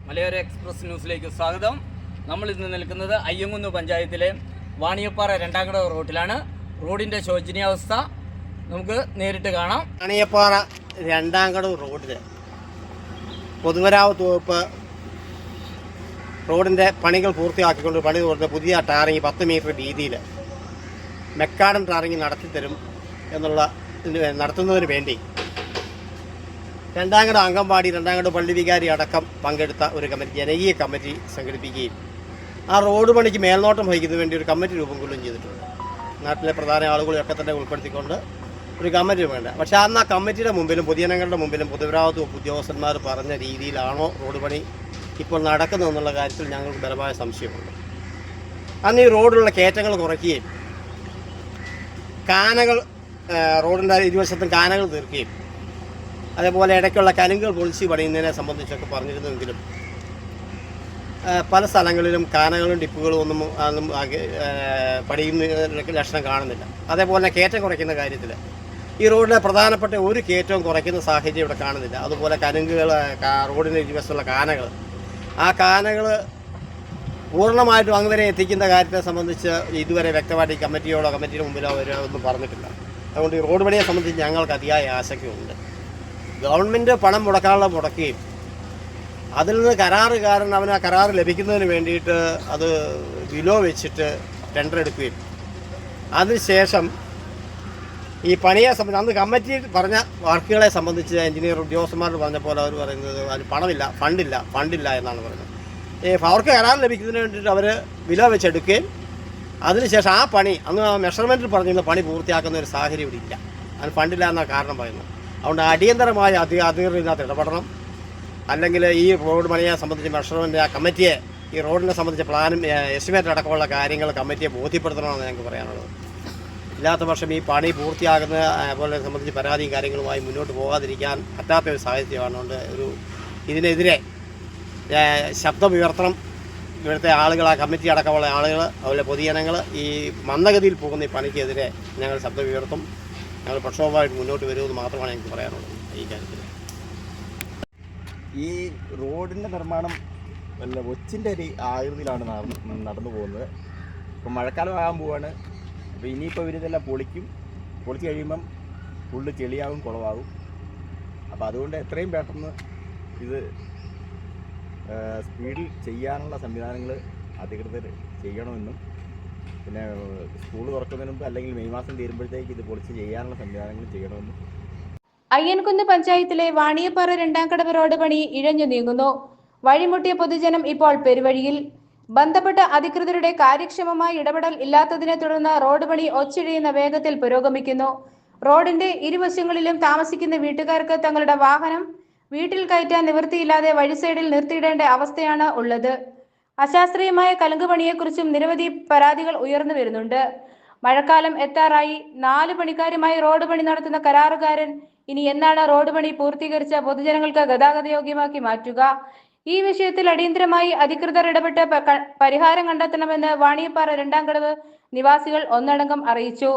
മലയോര എക്സ്പ്രസ് ന്യൂസിലേക്ക് സ്വാഗതം. നമ്മൾ ഇന്ന് നിൽക്കുന്നത് അയ്യങ്കുന്ന് പഞ്ചായത്തിലെ വാണിയപ്പാറ രണ്ടാംകട റോഡിലാണ്. റോഡിൻ്റെ ശോചനീയാവസ്ഥ നമുക്ക് നേരിട്ട് കാണാം. വാണിയപ്പാറ രണ്ടാംകട റോഡിൽ പൊതുമരാമത്ത് വകുപ്പ് റോഡിൻ്റെ പണികൾ പൂർത്തിയാക്കിക്കൊണ്ട് പണി കൊടുത്ത പുതിയ ടാറിങ് 10 മീറ്റർ വീതിയിൽ മെക്കാഡം ടാറിങ് നടത്തിത്തരും എന്നുള്ള നടത്തുന്നതിന് വേണ്ടി രണ്ടാംകട അംഗൻവാടി, രണ്ടാംകട പള്ളി വികാരി അടക്കം പങ്കെടുത്ത ഒരു കമ്മിറ്റി, ജനകീയ കമ്മിറ്റി സംഘടിപ്പിക്കുകയും ആ റോഡ് പണിക്ക് മേൽനോട്ടം വഹിക്കുന്നതിന് വേണ്ടി ഒരു കമ്മിറ്റി രൂപം കൊള്ളുകയും ചെയ്തിട്ടുണ്ട്. നാട്ടിലെ പ്രധാന ആളുകളെയൊക്കെ തന്നെ ഉൾപ്പെടുത്തിക്കൊണ്ട് ഒരു കമ്മിറ്റി വേണ്ട. പക്ഷേ അന്ന് ആ കമ്മിറ്റിയുടെ മുമ്പിലും പൊതുജനങ്ങളുടെ മുമ്പിലും പൊതുമരാമത്ത് വകുപ്പ് ഉദ്യോഗസ്ഥന്മാർ പറഞ്ഞ രീതിയിലാണോ റോഡ് പണി ഇപ്പോൾ നടക്കുന്നതെന്നുള്ള കാര്യത്തിൽ ഞങ്ങൾക്ക് ബലമായ സംശയമുണ്ട്. അന്ന് ഈ റോഡിലുള്ള കയറ്റങ്ങൾ കുറയ്ക്കുകയും കാനകൾ റോഡിൻ്റെ ഇരുവശത്തും കാനകൾ തീർക്കുകയും അതേപോലെ ഇടയ്ക്കുള്ള കലുങ്കൾ പൊളിച്ച് പണിയുന്നതിനെ സംബന്ധിച്ചൊക്കെ പറഞ്ഞിരുന്നുവെങ്കിലും പല സ്ഥലങ്ങളിലും കാനകളും ഡിപ്പുകളും ഒന്നും പണിയുന്ന ലക്ഷണം കാണുന്നില്ല. അതേപോലെ കയറ്റം കുറയ്ക്കുന്ന കാര്യത്തിൽ ഈ റോഡിലെ പ്രധാനപ്പെട്ട ഒരു കയറ്റവും കുറയ്ക്കുന്ന സാഹചര്യം ഇവിടെ കാണുന്നില്ല. അതുപോലെ കലുങ്കുകൾ, റോഡിന് ഇരുവശത്തുള്ള കാനകൾ, ആ കാനകൾ പൂർണ്ണമായിട്ടും അങ്ങ് വരെ എത്തിക്കുന്ന കാര്യത്തെ സംബന്ധിച്ച് ഇതുവരെ വ്യക്തമായിട്ട് ഈ കമ്മിറ്റിയുടെ മുമ്പിലോ ഒന്നും പറഞ്ഞിട്ടില്ല. അതുകൊണ്ട് ഈ റോഡ് പണിയെ സംബന്ധിച്ച് ഞങ്ങൾക്ക് അതിയായ ആശങ്കയുണ്ട്. ഗവൺമെൻറ് പണം മുടക്കുകയും അതിൽ നിന്ന് കരാറുകാരൻ അവന് ആ കരാർ ലഭിക്കുന്നതിന് വേണ്ടിയിട്ട് അത് വിലോ വെച്ചിട്ട് ടെൻഡർ എടുക്കുകയും അതിനുശേഷം ഈ പണിയെ സംബന്ധിച്ച് അന്ന് കമ്മിറ്റി പറഞ്ഞ വർക്കുകളെ സംബന്ധിച്ച് എഞ്ചിനീയർ ഉദ്യോഗസ്ഥന്മാരോട് പറഞ്ഞ പോലെ അവർ പറയുന്നത് അതിന് പണമില്ല, ഫണ്ടില്ല എന്നാണ് പറയുന്നത്. അവർക്ക് കരാർ ലഭിക്കുന്നതിന് വേണ്ടിയിട്ട് അവർ വില വെച്ചെടുക്കുകയും അതിനുശേഷം ആ പണി അന്ന് മെഷർമെൻറ്റിൽ പറഞ്ഞിരുന്ന പണി പൂർത്തിയാക്കുന്ന ഒരു സാഹചര്യം ഇവിടെ ഇല്ല. അതിന് ഫണ്ടില്ല എന്നാണ് കാരണം പറയുന്നത്. അതുകൊണ്ട് അടിയന്തരമായ അധികൃതർ ഇതിനകത്ത് ഇടപെടണം. അല്ലെങ്കിൽ ഈ റോഡ് പണിയെ സംബന്ധിച്ച് മെഷർമെൻറ്റ് ആ കമ്മിറ്റിയെ ഈ റോഡിനെ സംബന്ധിച്ച് പ്ലാനും എസ്റ്റിമേറ്റ് അടക്കമുള്ള കാര്യങ്ങൾ കമ്മിറ്റിയെ ബോധ്യപ്പെടുത്തണമെന്ന് ഞങ്ങൾക്ക് പറയാനുള്ളത്. ഇല്ലാത്ത പക്ഷം ഈ പണി പൂർത്തിയാകുന്ന പോലെ സംബന്ധിച്ച് പരാതിയും കാര്യങ്ങളുമായി മുന്നോട്ട് പോകാതിരിക്കാൻ പറ്റാത്ത ഒരു സാഹചര്യമാണ്. ഇതിനെതിരെ ശബ്ദമുയർത്തണം. ഇവിടുത്തെ ആളുകൾ, ആ കമ്മിറ്റി അടക്കമുള്ള ആളുകൾ, അതുപോലെ പൊതുജനങ്ങൾ ഈ മന്ദഗതിയിൽ പോകുന്ന ഈ പണിക്കെതിരെ ഞങ്ങൾ ശബ്ദമുയർത്തും. ഞങ്ങൾ പ്രക്ഷോഭമായിട്ട് മുന്നോട്ട് വരുമെന്ന് മാത്രമാണ് എനിക്ക് പറയാനുള്ളത് ഈ കാര്യത്തിൽ. ഈ റോഡിൻ്റെ നിർമ്മാണം വല്ല ഒച്ചിൻ്റെ ഒരു ആകൃതിയിലാണ് നടന്നു പോകുന്നത്. ഇപ്പോൾ മഴക്കാലം ആകാൻ പോവാണ്. അപ്പോൾ ഇനിയിപ്പോൾ ഇവരിതെല്ലാം പൊളിച്ച് കഴിയുമ്പം ഫുള്ള് ചെളിയാകും, കുളമാകും. അപ്പോൾ അതുകൊണ്ട് എത്രയും പെട്ടെന്ന് ഇത് സ്പീഡിൽ ചെയ്യാനുള്ള സംവിധാനങ്ങൾ അധികൃതർ ചെയ്യണമെന്നും പിന്നെ സ്കൂൾ തുറക്കുന്നതിന് മുമ്പ് അല്ലെങ്കിൽ മെയ് മാസം തീരുമ്പോഴത്തേക്ക് ഇത് പൊളിച്ച് ചെയ്യാനുള്ള സംവിധാനങ്ങൾ ചെയ്യണമെന്നും. അയ്യൻകുന്ന് പഞ്ചായത്തിലെ വാണിയപ്പാറ രണ്ടാംകടവ് റോഡ് പണി ഇഴഞ്ഞു നീങ്ങുന്നു. വഴിമുട്ടിയ പൊതുജനം ഇപ്പോൾ പെരുവഴിയിൽ. ബന്ധപ്പെട്ട അധികൃതരുടെ കാര്യക്ഷമമായ ഇടപെടൽ ഇല്ലാത്തതിനെ തുടർന്ന് റോഡ് പണി ഒച്ചിഴയുന്ന വേഗത്തിൽ പുരോഗമിക്കുന്നു. റോഡിന്റെ ഇരുവശങ്ങളിലും താമസിക്കുന്ന വീട്ടുകാർക്ക് തങ്ങളുടെ വാഹനം വീട്ടിൽ കയറ്റാൻ നിവൃത്തിയില്ലാതെ വഴി സൈഡിൽ നിർത്തിയിടേണ്ട അവസ്ഥയാണ് ഉള്ളത്. അശാസ്ത്രീയമായ കലുങ്കുപണിയെക്കുറിച്ചും നിരവധി പരാതികൾ ഉയർന്നു വരുന്നുണ്ട്. മഴക്കാലം എത്താറായി. 4 പണിക്കാരുമായി റോഡ് പണി നടത്തുന്ന കരാറുകാരൻ ഇനി എന്നാണ് റോഡ് പണി പൂർത്തീകരിച്ച പൊതുജനങ്ങൾക്ക് ഗതാഗത യോഗ്യമാക്കി മാറ്റുക? ഈ വിഷയത്തിൽ അടിയന്തരമായി അധികൃതർ ഇടപെട്ട് പരിഹാരം കണ്ടെത്തണമെന്ന് വാണിയപ്പാറ രണ്ടാംകടവ് നിവാസികൾ ഒന്നടങ്കം അറിയിച്ചു.